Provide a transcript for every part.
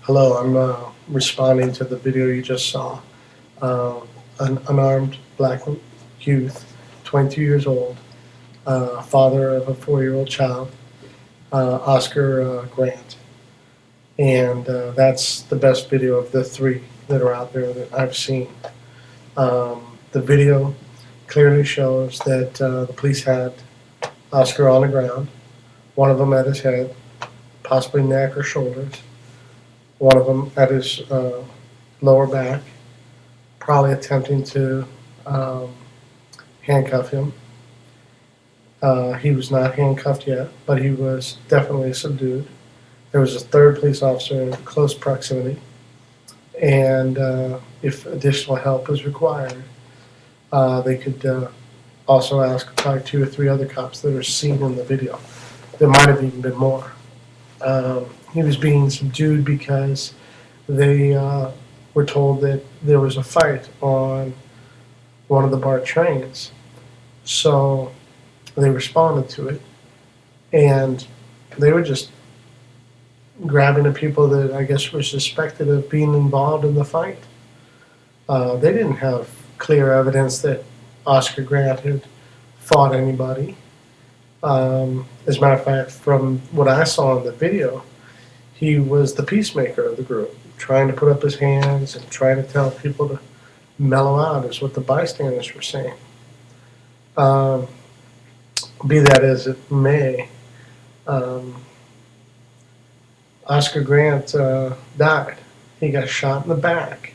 Hello, I'm responding to the video you just saw. Uh, an unarmed black youth, 22 years old, father of a 4-year-old child, Oscar Grant. And that's the best video of the three that are out there that I've seen. The video clearly shows that the police had Oscar on the ground, one of them at his head, possibly neck or shoulders, one of them at his lower back, probably attempting to um, handcuff him. He was not handcuffed yet, but he was definitely subdued. There was a third police officer in close proximity, and if additional help was required, they could also ask probably 2 or 3 other cops that are seen in the video. There might have even been more. He was being subdued because they were told that there was a fight on one of the BART trains. So they responded to it, and they were just grabbing the people that I guess were suspected of being involved in the fight. They didn't have clear evidence that Oscar Grant had fought anybody. As a matter of fact, from what I saw in the video, he was the peacemaker of the group, trying to put up his hands and trying to tell people to mellow out, is what the bystanders were saying. Um, be that as it may, um, Oscar Grant died. He got shot in the back,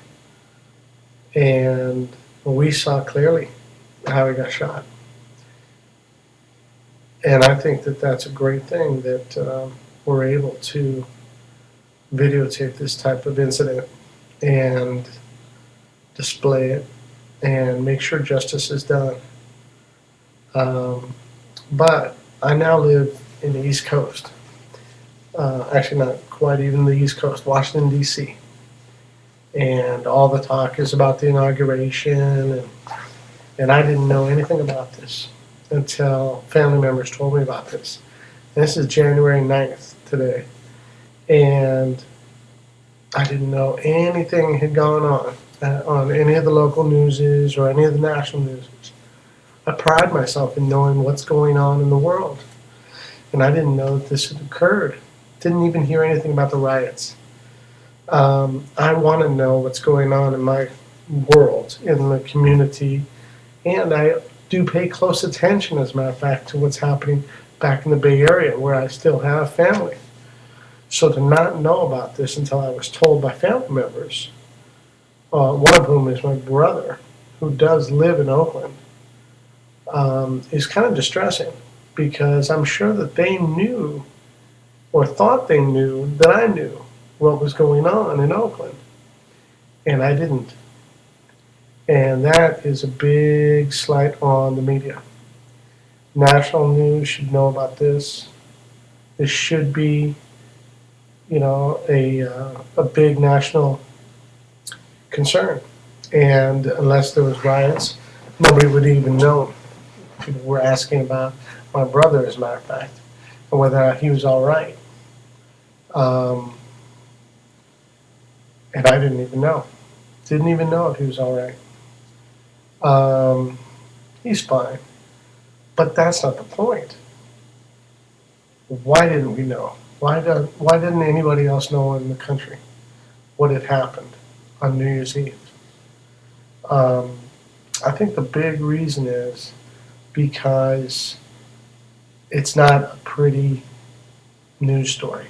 and we saw clearly how he got shot. And I think that that's a great thing that we're able to videotape this type of incident and display it and make sure justice is done. But I now live in the East Coast. Actually, not quite even the East Coast, Washington, D.C. And all the talk is about the inauguration, and I didn't know anything about this until family members told me about this. And this is January 9th today, and I didn't know anything had gone on any of the local newses or any of the national newses. I pride myself in knowing what's going on in the world, and I didn't know that this had occurred. Didn't even hear anything about the riots. I want to know what's going on in my world, in the community, and I do pay close attention, as a matter of fact, to what's happening back in the Bay Area, where I still have family. So to not know about this until I was told by family members, one of whom is my brother, who does live in Oakland, is kind of distressing, because I'm sure that they knew or thought they knew that I knew what was going on in Oakland, and I didn't. And that is a big slight on the media. National news should know about this. This should be, a big national concern. And unless there was riots, nobody would even know. People were asking about my brother, as a matter of fact, and whether he was all right. Um, and I didn't even know. Didn't even know if he was all right. He's fine. But that's not the point. Why didn't we know? Why didn't anybody else know in the country what had happened on New Year's Eve? I think the big reason is because it's not a pretty news story.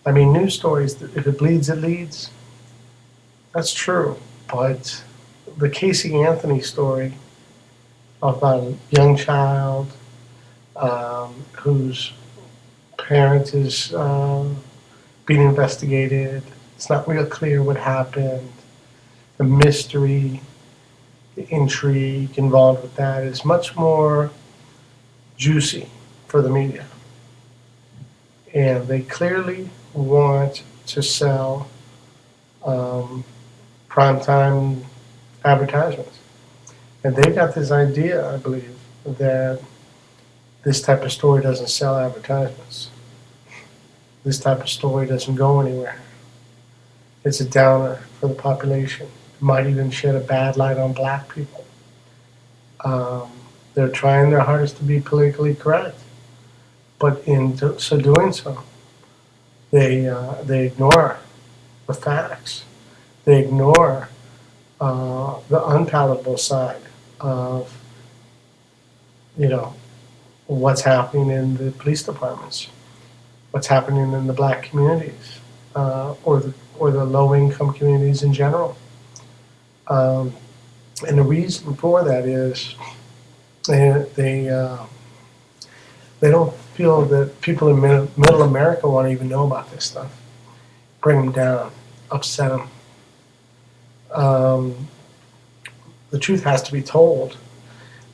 I mean, news stories, if it bleeds, it leads. That's true. But the Casey Anthony story about a young child whose parent is being investigated, it's not real clear what happened. The mystery, the intrigue involved with that is much more juicy for the media. And they clearly want to sell primetime advertisements. And they've got this idea, I believe, that this type of story doesn't sell advertisements. this type of story doesn't go anywhere. It's a downer for the population. It might even shed a bad light on black people. Um, they're trying their hardest to be politically correct, but in doing so, they ignore the facts. They ignore the unpalatable side of what's happening in the police departments, what's happening in the black communities, or the low income communities in general. Um, and the reason for that is they they don't feel that people in middle America want to even know about this stuff. Bring them down, upset them. The truth has to be told.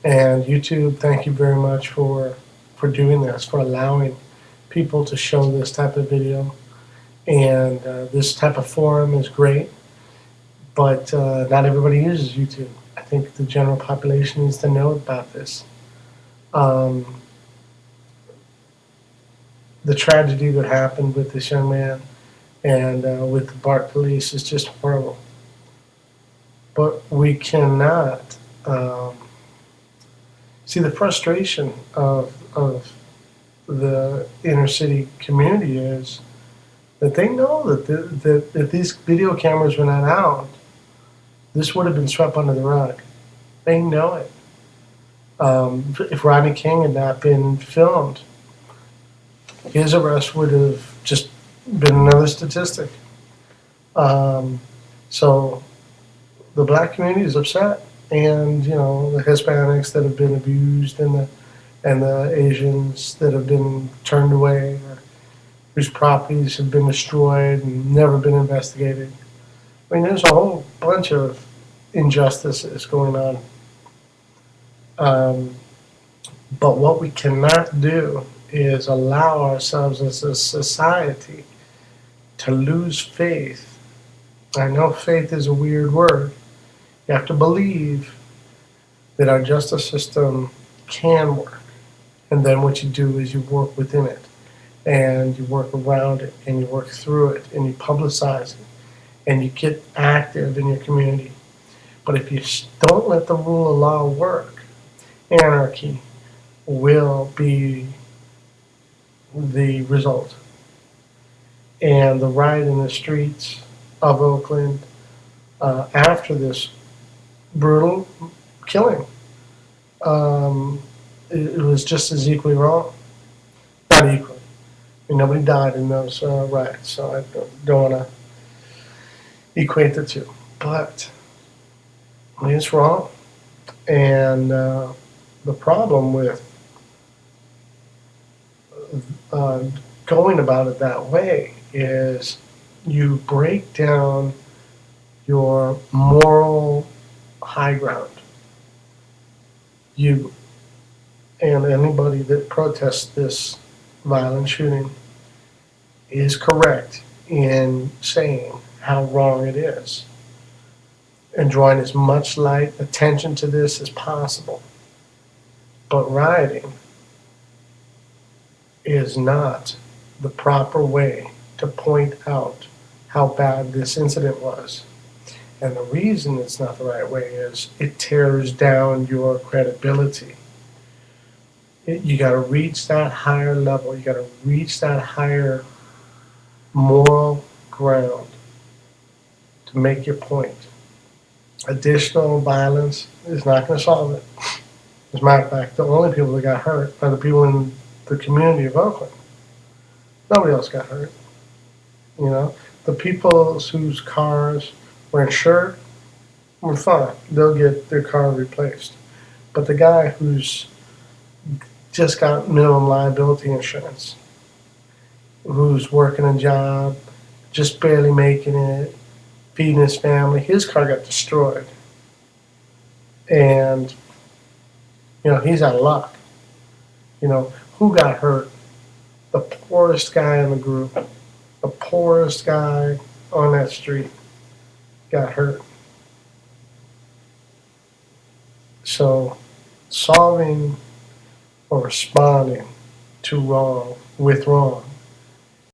And YouTube, thank you very much for doing this, for allowing people to show this type of video. And this type of forum is great, but not everybody uses YouTube. I think the general population needs to know about this. The tragedy that happened with this young man and with the BART police is just horrible. But we cannot see the frustration of the inner city community is that they know that if these video cameras were not out, this would have been swept under the rug. They know it. If Rodney King had not been filmed, his arrest would have just been another statistic. So the black community is upset, and the Hispanics that have been abused, and the Asians that have been turned away, or whose properties have been destroyed and never been investigated. I mean, there's a whole bunch of injustices going on. But what we cannot do is allow ourselves as a society to lose faith. I know faith is a weird word. You have to believe that our justice system can work. And then what you do is you work within it, and you work around it, and you work through it, and you publicize it, and you get active in your community. But if you don't let the rule of law work, anarchy will be the result. And the riot in the streets of Oakland after this brutal killing, it was just as equally wrong. Not equally. I mean, nobody died in those riots, so I don't want to equate the two. But I mean, it's wrong. And the problem with going about it that way is you break down your moral high ground. You and anybody that protests this violent shooting is correct in saying how wrong it is and drawing as much light attention to this as possible. But rioting is not the proper way to point out how bad this incident was. And the reason it's not the right way is it tears down your credibility. You got to reach that higher level. You got to reach that higher moral ground to make your point. Additional violence is not going to solve it. As a matter of fact, the only people that got hurt are the people in the community of Oakland. Nobody else got hurt. The people whose cars were insured were fine. They'll get their car replaced. But the guy who's just got minimum liability insurance, who's working a job, just barely making it, feeding his family, his car got destroyed. And, he's out of luck. Who got hurt? The poorest guy in the group, the poorest guy on that street got hurt. So solving or responding to wrong with wrong